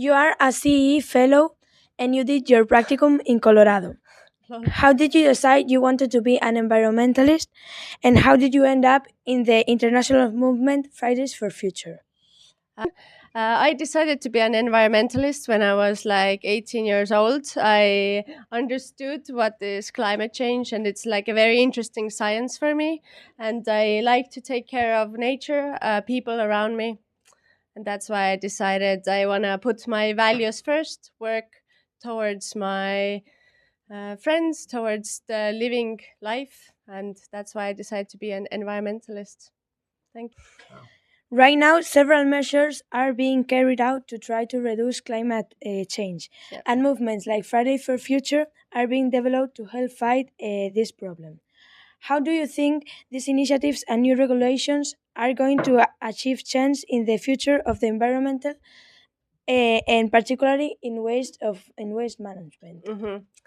You are a CE fellow and you did your practicum in Colorado. How did you decide you wanted to be an environmentalist and how did you end up in the international movement Fridays for Future? I decided to be an environmentalist when I was like 18 years old. I understood what is climate change, and it's like a very interesting science for me. And I like to take care of nature, people around me. And that's why I decided I want to put my values first, work towards my friends, towards the living life. And that's why I decided to be an environmentalist. Thank you. Right now, several measures are being carried out to try to reduce climate change, Yeah. and movements like Friday for Future are being developed to help fight this problem. How do you think these initiatives and new regulations are going to achieve change in the future of the environmental, and particularly in waste management?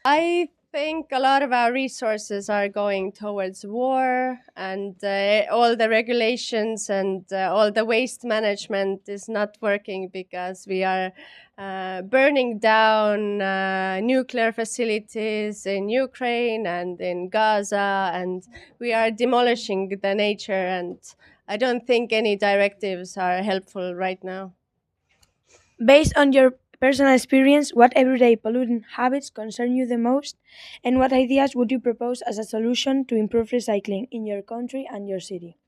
I think a lot of our resources are going towards war, and all the regulations and all the waste management is not working because we are burning down nuclear facilities in Ukraine and in Gaza, and we are demolishing the nature. And I don't think any directives are helpful right now. Based on your personal experience, what everyday pollutant habits concern you the most, and what ideas would you propose as a solution to improve recycling in your country and your city?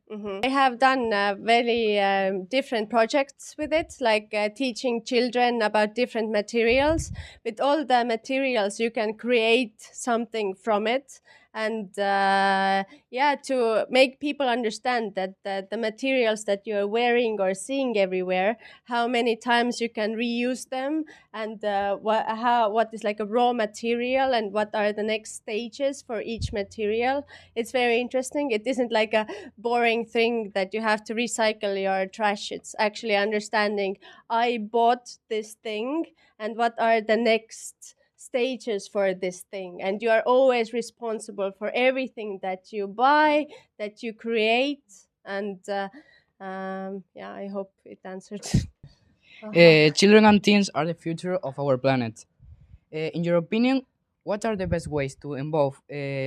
I have done very different projects with it, like teaching children about different materials. With all the materials, you can create something from it, and yeah, to make people understand that the materials that you are wearing or seeing everywhere, how many times you can reuse them, and what is like a raw material, and what are the next stages for each material. It's very interesting. It isn't like a boring thing that you have to recycle your trash. It's actually understanding I bought this thing and what are the next stages for this thing. And you are always responsible for everything that you buy, that you create. And yeah, I hope it answered. Children and teens are the future of our planet. In your opinion, what are the best ways to involve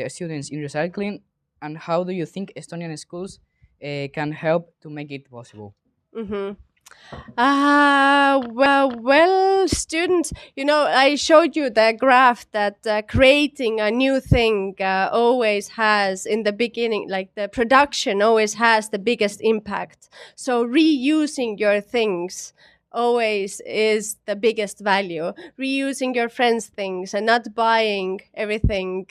students in recycling, and how do you think Estonian schools can help to make it possible? Mm-hmm. Well, students, I showed you the graph that creating a new thing always has, in the beginning, like the production always has the biggest impact. So reusing your things always is the biggest value. Reusing your friends' things and not buying everything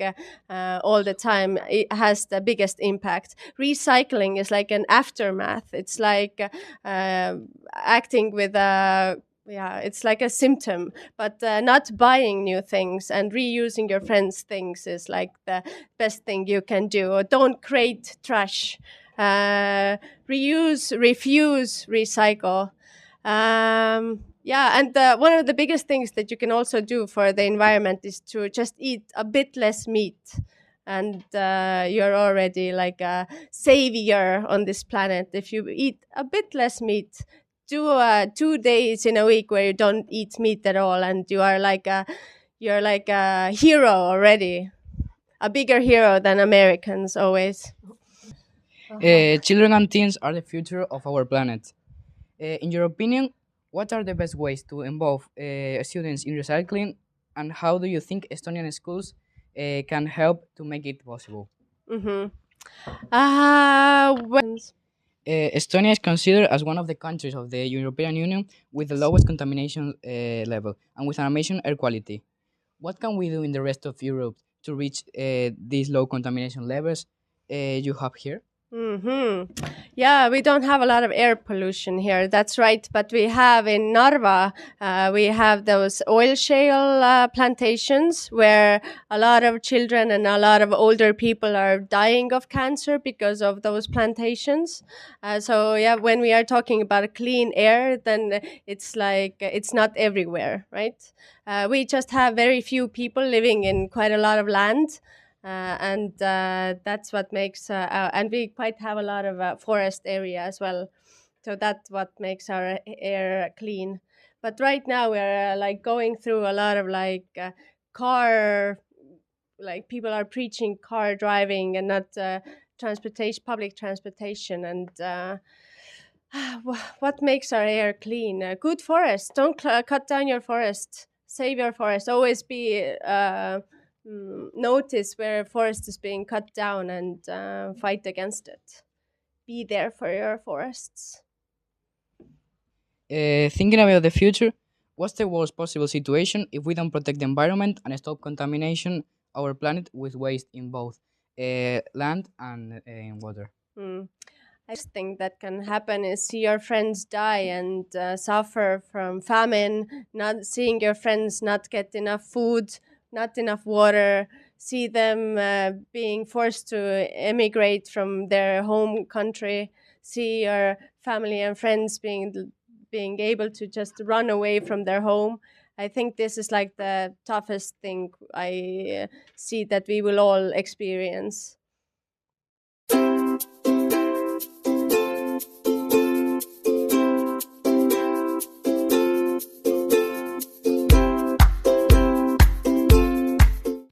all the time, it has the biggest impact. Recycling is like an aftermath. It's like acting with a, yeah, it's like a symptom, but not buying new things and reusing your friends' things is like the best thing you can do. Or don't create trash. Reuse, refuse, recycle. Yeah, and one of the biggest things that you can also do for the environment is to just eat a bit less meat. And you're already like a savior on this planet if you eat a bit less meat. Do 2 days in a week where you don't eat meat at all, and you're like a hero already, a bigger hero than Americans always. Children and teens are the future of our planet. In your opinion, what are the best ways to involve students in recycling, and how do you think Estonian schools can help to make it possible? Mm-hmm. Estonia is considered as one of the countries of the European Union with the lowest contamination level and with an amazing air quality. What can we do in the rest of Europe to reach these low contamination levels you have here? Yeah, we don't have a lot of air pollution here. That's right. But we have in Narva, we have those oil shale plantations where a lot of children and a lot of older people are dying of cancer because of those plantations. So, yeah, when we are talking about clean air, then it's like it's not everywhere, right? We just have very few people living in quite a lot of land, and that's what makes and we quite have a lot of forest area as well, so that's what makes our air clean. But right now we're like going through a lot of car, like people are preaching car driving and not transportation, public transportation, and what makes our air clean? Good forest. Don't cut down your forest. Save your forest. Always be notice where forest is being cut down and fight against it. Be there for your forests. Thinking about the future, what's the worst possible situation if we don't protect the environment and stop contamination our planet with waste in both land and in water? Hmm. I just think that can happen is see your friends die and suffer from famine, not seeing your friends not get enough food, not enough water, see them being forced to emigrate from their home country, see your family and friends being able to just run away from their home. I think this is like the toughest thing I see that we will all experience.